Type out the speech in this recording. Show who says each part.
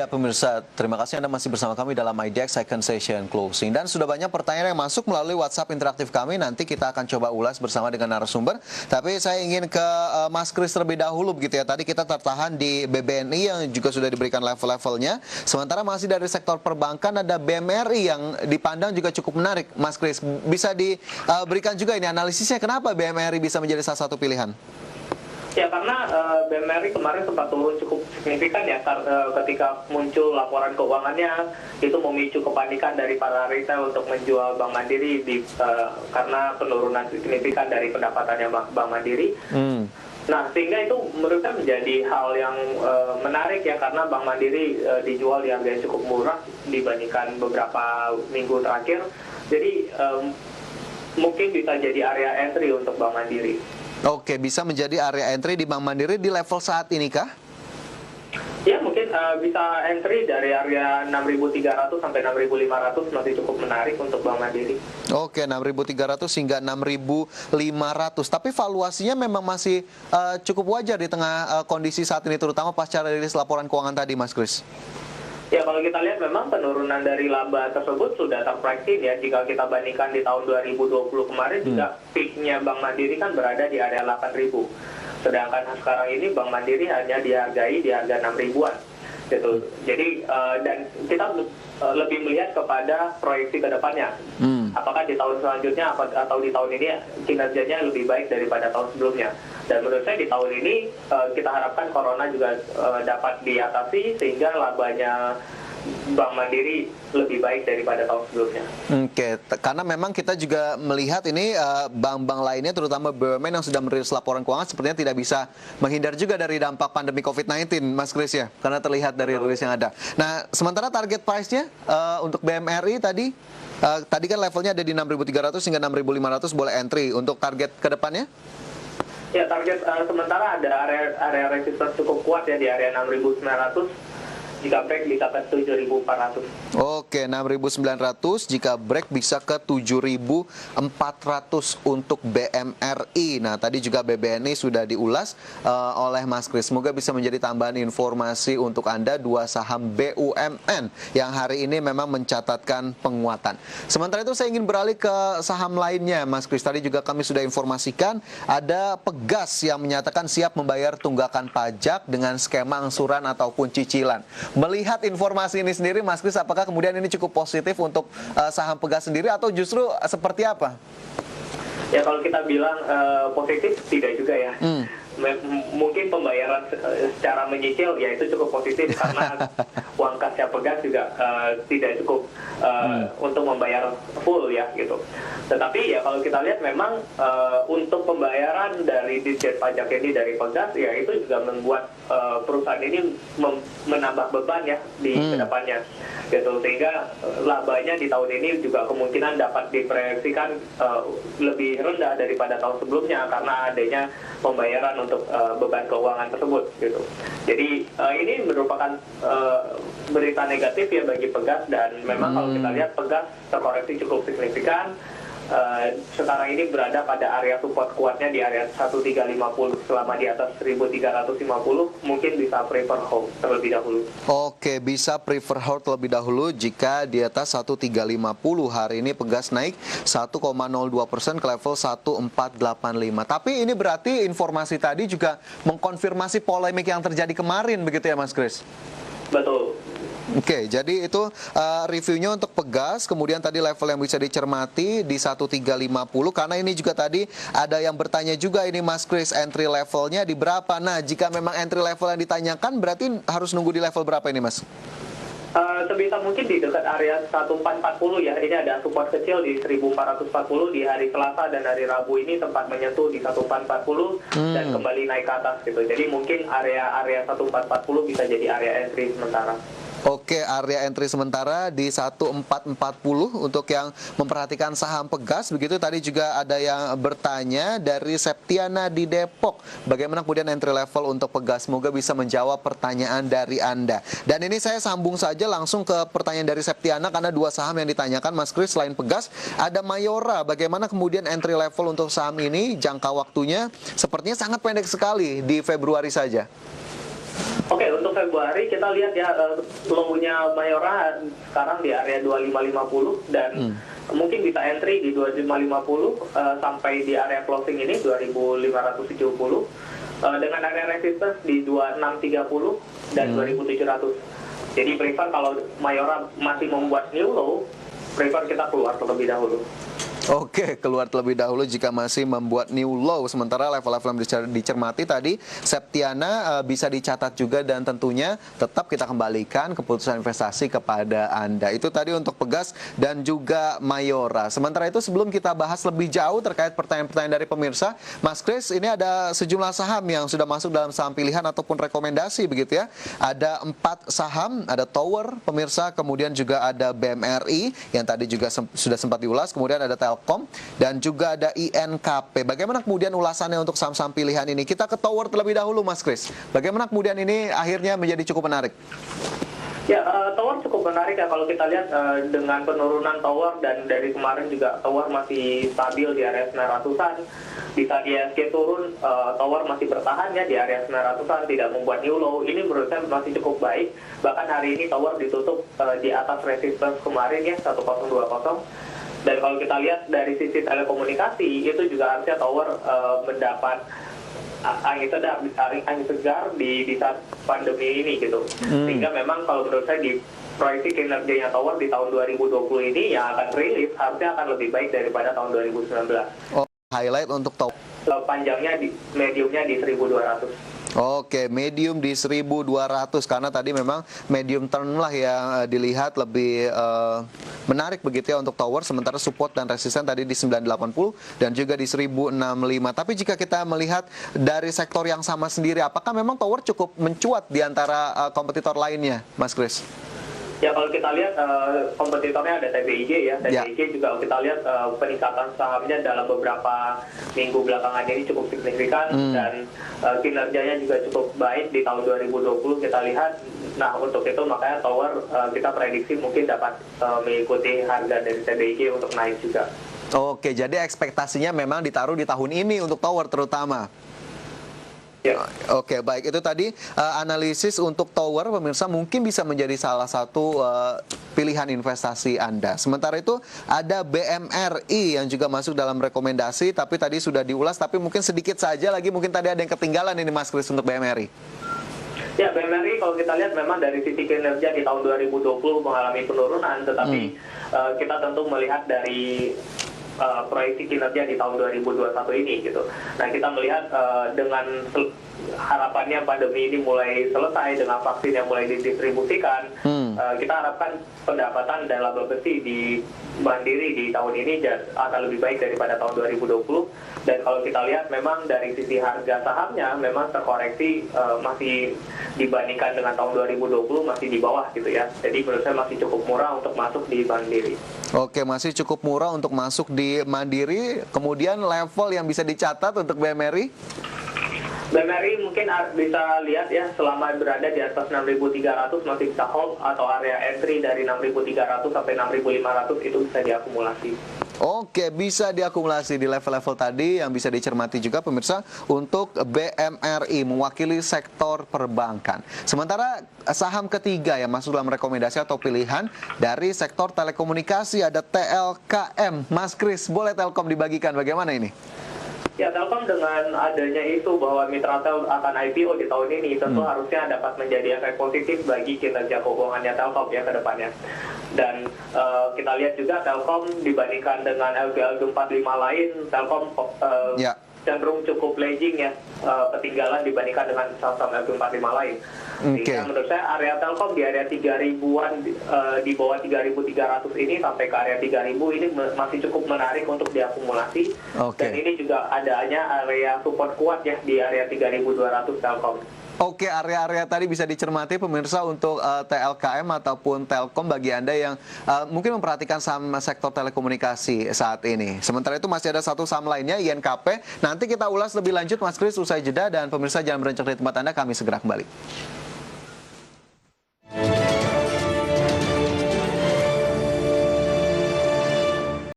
Speaker 1: Iya pemirsa, terima kasih Anda masih bersama kami dalam IDX Second Session Closing. Dan sudah banyak pertanyaan yang masuk melalui WhatsApp interaktif kami. Nanti kita akan coba ulas bersama dengan narasumber. Tapi saya ingin ke Mas Kris terlebih dahulu begitu ya. Tadi kita tertahan di BBNI yang juga sudah diberikan level-levelnya. Sementara masih dari sektor perbankan ada BMRI yang dipandang juga cukup menarik. Mas Kris, bisa diberikan juga ini analisisnya kenapa BMRI bisa menjadi salah satu pilihan?
Speaker 2: Ya, karena BMRI kemarin sempat turun cukup signifikan ya, ketika muncul laporan keuangannya itu memicu kepanikan dari para retail untuk menjual Bank Mandiri karena penurunan signifikan dari pendapatannya Bank Mandiri. Nah, sehingga itu menurut saya menjadi hal yang menarik ya, karena Bank Mandiri dijual di harga yang cukup murah dibandingkan beberapa minggu terakhir. Jadi mungkin bisa jadi area entry untuk Bank Mandiri.
Speaker 1: Oke, bisa menjadi area entry di Bank Mandiri di level saat ini kah?
Speaker 2: Ya, mungkin bisa entry dari area 6.300 sampai 6.500 masih cukup menarik untuk Bank Mandiri.
Speaker 1: Oke, 6.300 hingga 6.500. Tapi valuasinya memang masih cukup wajar di tengah kondisi saat ini, terutama pasca rilis laporan keuangan tadi, Mas Kris.
Speaker 2: Ya, kalau kita lihat memang penurunan dari laba tersebut sudah terproyeksi ya. Jika kita bandingkan di tahun 2020 kemarin juga peak-nya Bank Mandiri kan berada di area 8.000. Sedangkan sekarang ini Bank Mandiri hanya dihargai di harga 6.000-an. Gitu. Jadi dan kita lebih melihat kepada proyeksi ke depannya. Apakah di tahun selanjutnya atau di tahun ini kinerjanya lebih baik daripada tahun sebelumnya. Dan menurut saya di tahun ini kita harapkan corona juga dapat diatasi sehingga labanya Bank Mandiri lebih baik daripada tahun sebelumnya.
Speaker 1: Oke, karena memang kita juga melihat ini bank-bank lainnya terutama BUMN yang sudah merilis laporan keuangan sepertinya tidak bisa menghindar juga dari dampak pandemi COVID-19, Mas Kris ya, karena terlihat dari rilis yang ada. Nah, sementara target price-nya untuk BMRI tadi kan levelnya ada di 6.300 hingga 6.500 boleh entry. Untuk target ke depannya?
Speaker 2: Ya, target sementara ada area resistance cukup kuat ya di area 6.900. Jika break bisa ke 7.400.
Speaker 1: Oke, 6.900 jika break bisa ke 7.400 untuk BMRI. Nah, tadi juga BBNI sudah diulas oleh Mas Kris. Semoga bisa menjadi tambahan informasi untuk Anda dua saham BUMN yang hari ini memang mencatatkan penguatan. Sementara itu saya ingin beralih ke saham lainnya, Mas Kris. Tadi juga kami sudah informasikan ada Pegas yang menyatakan siap membayar tunggakan pajak dengan skema angsuran ataupun cicilan. Melihat informasi ini sendiri, Mas Kris, apakah kemudian ini cukup positif untuk saham Pegas sendiri atau justru seperti apa?
Speaker 2: Ya, kalau kita bilang positif, tidak juga ya. Mungkin pembayaran secara menyicil ya itu cukup positif karena uang kasnya Pegas juga tidak cukup untuk membayar full ya gitu. Tetapi ya kalau kita lihat memang untuk pembayaran dari Ditjen Pajak ini dari Pegas ya itu juga membuat perusahaan ini menambah beban ya di kedepannya gitu, sehingga labanya di tahun ini juga kemungkinan dapat diproyeksikan lebih rendah daripada tahun sebelumnya karena adanya pembayaran untuk beban keuangan tersebut gitu. Jadi ini merupakan berita negatif ya bagi Pegas, dan memang kalau kita lihat Pegas terkoreksi cukup signifikan. Sekarang ini berada pada area support kuatnya di area 1350. Selama di atas 1350 mungkin bisa prefer hold terlebih dahulu.
Speaker 1: Oke, bisa prefer hold terlebih dahulu jika di atas 1350. Hari ini Pegas naik 1,02% ke level 1485. Tapi ini berarti informasi tadi juga mengkonfirmasi polemik yang terjadi kemarin begitu ya, Mas Kris?
Speaker 2: Betul.
Speaker 1: Oke, jadi itu reviewnya untuk Pegas. Kemudian tadi level yang bisa dicermati di 1350. Karena ini juga tadi ada yang bertanya juga ini, Mas Kris, entry levelnya di berapa? Nah, jika memang entry level yang ditanyakan berarti harus nunggu di level berapa ini, Mas?
Speaker 2: Sebisa mungkin di dekat area 1440 ya. Ini ada support kecil di 1440 di hari Selasa dan hari Rabu ini tempat menyentuh di 1440 dan kembali naik ke atas gitu. Jadi mungkin area 1440 bisa jadi area entry sementara.
Speaker 1: Oke, area entry sementara di 1440 untuk yang memperhatikan saham Pegas. Begitu tadi juga ada yang bertanya dari Septiana di Depok. Bagaimana kemudian entry level untuk Pegas? Semoga bisa menjawab pertanyaan dari Anda. Dan ini saya sambung saja langsung ke pertanyaan dari Septiana karena dua saham yang ditanyakan, Mas Kris, selain Pegas ada Mayora. Bagaimana kemudian entry level untuk saham ini? Jangka waktunya sepertinya sangat pendek sekali di Februari saja.
Speaker 2: Oke, untuk Februari kita lihat ya low-nya Mayora sekarang di area 2550 dan mungkin bisa entry di 2550 sampai di area closing ini 2570 dengan area resistance di 2630 dan 2700. Jadi prefer kalau Mayora masih membuat new low, prefer kita keluar terlebih dahulu.
Speaker 1: Oke, keluar terlebih dahulu jika masih membuat new low. Sementara level-level yang dicermati tadi, Septiana bisa dicatat juga dan tentunya tetap kita kembalikan keputusan investasi kepada Anda. Itu tadi untuk Pegas dan juga Mayora. Sementara itu sebelum kita bahas lebih jauh terkait pertanyaan-pertanyaan dari pemirsa, Mas Kris, ini ada sejumlah saham yang sudah masuk dalam saham pilihan ataupun rekomendasi begitu ya. Ada 4 saham, ada Tower, pemirsa, kemudian juga ada BMRI yang tadi juga sudah sempat diulas, kemudian ada Telkom, dan juga ada INKP. Bagaimana kemudian ulasannya untuk saham-saham pilihan ini? Kita ke Tower terlebih dahulu, Mas Kris. Bagaimana kemudian ini akhirnya menjadi cukup menarik?
Speaker 2: Ya, Tower cukup menarik ya kalau kita lihat dengan penurunan Tower dan dari kemarin juga Tower masih stabil di area 900-an. Bisa ISG turun, Tower masih bertahan ya di area 900-an, tidak membuat new low. Ini menurut saya masih cukup baik. Bahkan hari ini Tower ditutup di atas resistance kemarin ya 1020. Dan kalau kita lihat dari sisi telekomunikasi, itu juga harusnya Tower mendapat angin segar di saat pandemi ini gitu. Sehingga memang kalau menurut saya di proyeksi kinerjanya Tower di tahun 2020 ini yang akan rilis harusnya akan lebih baik daripada tahun 2019.
Speaker 1: Oh, highlight untuk Tower.
Speaker 2: Panjangnya mediumnya di 1200.
Speaker 1: Oke, medium di 1200 karena tadi memang medium term lah yang dilihat lebih menarik begitu ya untuk Tower, sementara support dan resisten tadi di 980 dan juga di 1065. Tapi jika kita melihat dari sektor yang sama sendiri, apakah memang Tower cukup mencuat di antara kompetitor lainnya, Mas Kris?
Speaker 2: Ya kalau kita lihat kompetitornya ada TBIJ ya, TBIJ juga kita lihat peningkatan sahamnya dalam beberapa minggu belakangan ini cukup signifikan dan kinerjanya juga cukup baik di tahun 2020 kita lihat. Nah untuk itu makanya Tower kita prediksi mungkin dapat mengikuti harga dari TBIJ untuk naik juga.
Speaker 1: Oke, jadi ekspektasinya memang ditaruh di tahun ini untuk Tower terutama.
Speaker 2: Ya.
Speaker 1: Oke, baik. Itu tadi analisis untuk Tower, pemirsa, mungkin bisa menjadi salah satu pilihan investasi Anda. Sementara itu ada BMRI yang juga masuk dalam rekomendasi, tapi tadi sudah diulas, tapi mungkin sedikit saja lagi, mungkin tadi ada yang ketinggalan ini Mas Kris untuk BMRI.
Speaker 2: Ya, BMRI kalau kita lihat memang dari sisi kinerja di tahun 2020 mengalami penurunan, tetapi kita tentu melihat dari proyeksi kinerja di tahun 2021 ini gitu. Nah kita melihat dengan harapannya pandemi ini mulai selesai dengan vaksin yang mulai didistribusikan, kita harapkan pendapatan dan laba bersih di Mandiri di tahun ini akan lebih baik daripada tahun 2020. Dan kalau kita lihat memang dari sisi harga sahamnya memang terkoreksi masih dibandingkan dengan tahun 2020 masih di bawah gitu ya. Jadi menurut saya masih cukup murah untuk masuk di Mandiri.
Speaker 1: Oke, masih cukup murah untuk masuk di Mandiri. Kemudian level yang bisa dicatat untuk BMRI?
Speaker 2: BMRI mungkin bisa lihat ya selama berada di atas 6.300 masih bisa hold atau area entry dari 6.300 sampai 6.500 itu bisa diakumulasi.
Speaker 1: Oke, bisa diakumulasi di level-level tadi yang bisa dicermati juga pemirsa untuk BMRI mewakili sektor perbankan. Sementara saham ketiga yang masuk dalam rekomendasi atau pilihan dari sektor telekomunikasi ada TLKM. Mas Kris, boleh Telkom dibagikan bagaimana ini?
Speaker 2: Ya, Telkom dengan adanya isu bahwa Mitratel akan IPO di tahun ini tentu harusnya dapat menjadi efek positif bagi kinerja keuangannya Telkom ya ke depannya. Dan kita lihat juga Telkom dibandingkan dengan LG45 lain, Telkom cenderung cukup lagging ya, ketinggalan dibandingkan dengan saham LG45 lain. Sehingga menurut saya area Telkom di area 3.000-an di bawah 3.300 ini sampai ke area 3.000 ini masih cukup menarik untuk diakumulasi. Dan ini juga adanya area support kuat ya di area 3.200 Telkom.
Speaker 1: Oke, area-area tadi bisa dicermati pemirsa untuk TLKM ataupun Telkom bagi Anda yang mungkin memperhatikan saham sektor telekomunikasi saat ini. Sementara itu masih ada satu saham lainnya, INKP. Nanti kita ulas lebih lanjut Mas Kris usai jeda dan pemirsa jangan berencana di tempat Anda, kami segera kembali.